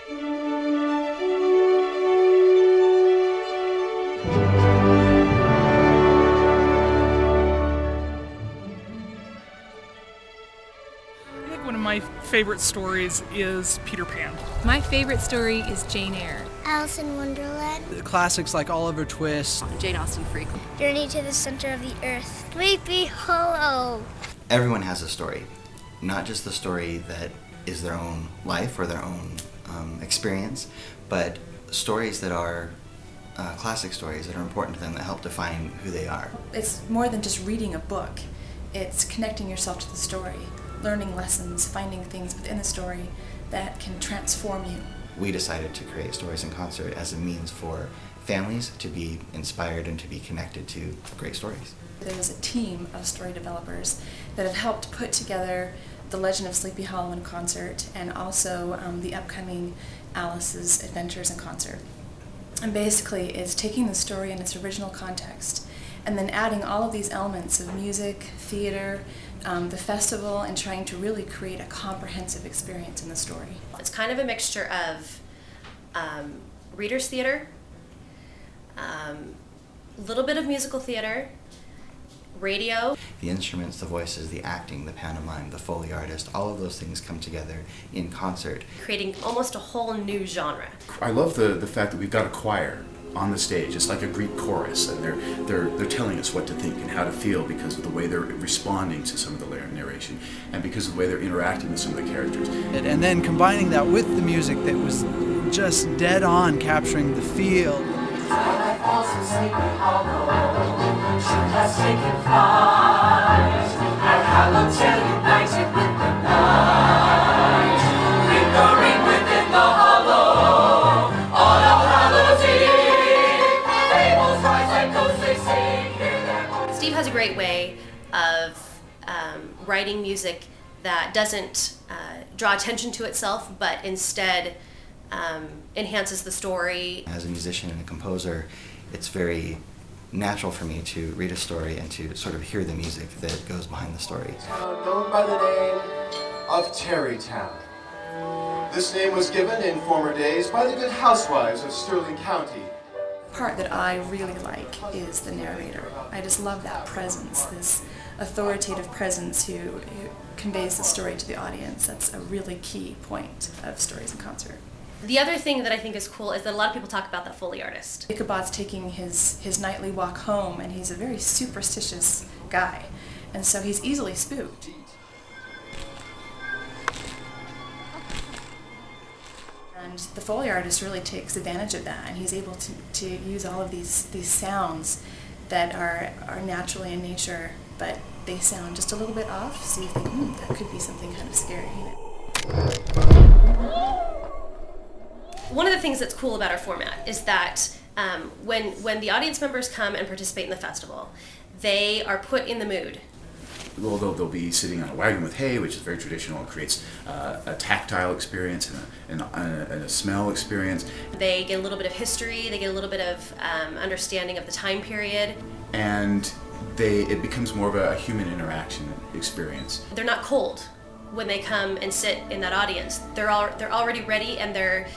One of my favorite stories is Peter Pan. My favorite story is Jane Eyre. Alice in Wonderland. The classics like Oliver Twist. Jane Austen Freak. Journey to the Center of the Earth. Sleepy Hollow. Everyone has a story, not just the story that is their own life or their own experience, but stories that are classic stories that are important to them, that help define who they are. It's more than just reading a book. It's connecting yourself to the story, learning lessons, finding things within the story that can transform you. We decided to create Stories in Concert as a means for families to be inspired and to be connected to great stories. There's a team of story developers that have helped put together The Legend of Sleepy Hollow in concert, and also the upcoming Alice's Adventures in Concert. And basically it's taking the story in its original context and then adding all of these elements of music, theater, the festival, and trying to really create a comprehensive experience in the story. It's kind of a mixture of reader's theater, a little bit of musical theater, radio. The instruments, the voices, the acting, the pantomime, the Foley artist, all of those things come together in concert, creating almost a whole new genre. I love the fact that we've got a choir on the stage. It's like a Greek chorus, and they're telling us what to think and how to feel because of the way they're responding to some of the narration and because of the way they're interacting with some of the characters. And then combining that with the music that was just dead on capturing the feel. Steve has a great way of writing music that doesn't draw attention to itself, but instead enhances the story. As a musician and a composer, it's very natural for me to read a story and to sort of hear the music that goes behind the story. Known by the name of Terrytown. This name was given in former days by the good housewives of Sterling County. The part that I really like is the narrator. I just love that presence, this authoritative presence who conveys the story to the audience. That's a really key point of Stories in Concert. The other thing that I think is cool is that a lot of people talk about that Foley artist. Ichabod's taking his nightly walk home, and he's a very superstitious guy, and so he's easily spooked. And the Foley artist really takes advantage of that, and he's able to use all of these sounds that are naturally in nature, but they sound just a little bit off, so you think, that could be something kind of scary. One of the things that's cool about our format is that when the audience members come and participate in the festival, they are put in the mood. Well, they'll be sitting on a wagon with hay, which is very traditional. It creates a tactile experience and a smell experience. They get a little bit of history, they get a little bit of understanding of the time period. And it becomes more of a human interaction experience. They're not cold when they come and sit in that audience. They're already ready, and their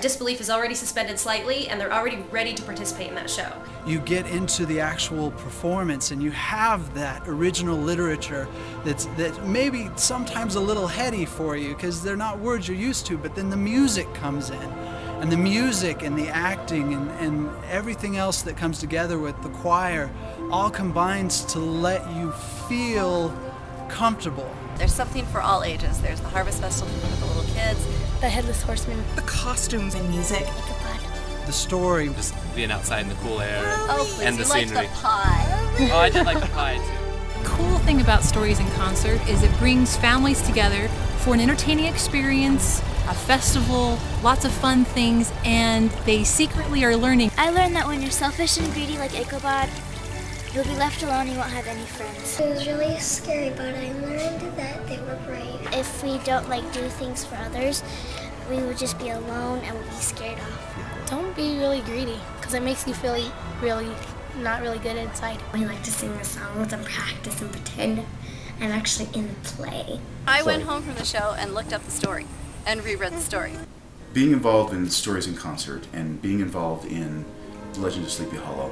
disbelief is already suspended slightly, and they're already ready to participate in that show. You get into the actual performance and you have that original literature that maybe sometimes a little heady for you because they're not words you're used to, but then the music comes in. And the music and the acting and everything else that comes together with the choir all combines to let you feel comfortable. There's something for all ages. There's the Harvest Festival for the little kids. The Headless Horseman. The costumes and music. Ichabod. The story. Just being outside in the cool air Oh, and the please, you scenery. like the pie. Oh, I did like the pie too. Cool thing about Stories in Concert is it brings families together for an entertaining experience, a festival, lots of fun things, and they secretly are learning. I learned that when you're selfish and greedy like Ichabod, you'll be left alone, you won't have any friends. It was really scary, but I learned that they were brave. If we don't do things for others, we would just be alone and we'll be scared off. Don't be really greedy, because it makes you feel really not really good inside. We like to sing the songs and practice and pretend I'm actually in the play. I went home from the show and looked up the story and reread the story. Being involved in Stories in Concert and being involved in The Legend of Sleepy Hollow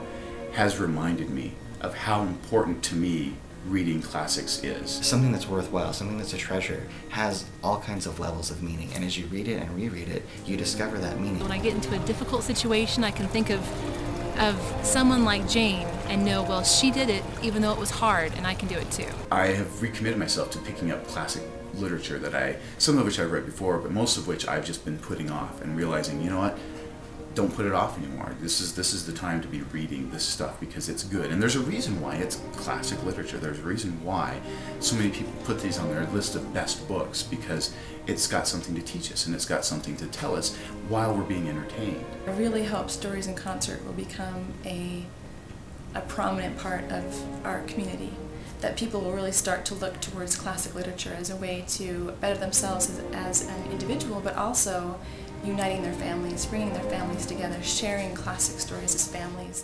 has reminded me of how important to me reading classics is. Something that's worthwhile, something that's a treasure, has all kinds of levels of meaning, and as you read it and reread it, you discover that meaning. When I get into a difficult situation, I can think of someone like Jane and know, well, she did it even though it was hard, and I can do it too. I have recommitted myself to picking up classic literature that some of which I've read before, but most of which I've just been putting off and realizing, you know what, don't put it off anymore. This is the time to be reading this stuff because it's good. And there's a reason why it's classic literature. There's a reason why so many people put these on their list of best books, because it's got something to teach us and it's got something to tell us while we're being entertained. I really hope Stories in Concert will become a prominent part of our community, that people will really start to look towards classic literature as a way to better themselves as an individual, but also uniting their families, bringing their families together, sharing classic stories as families.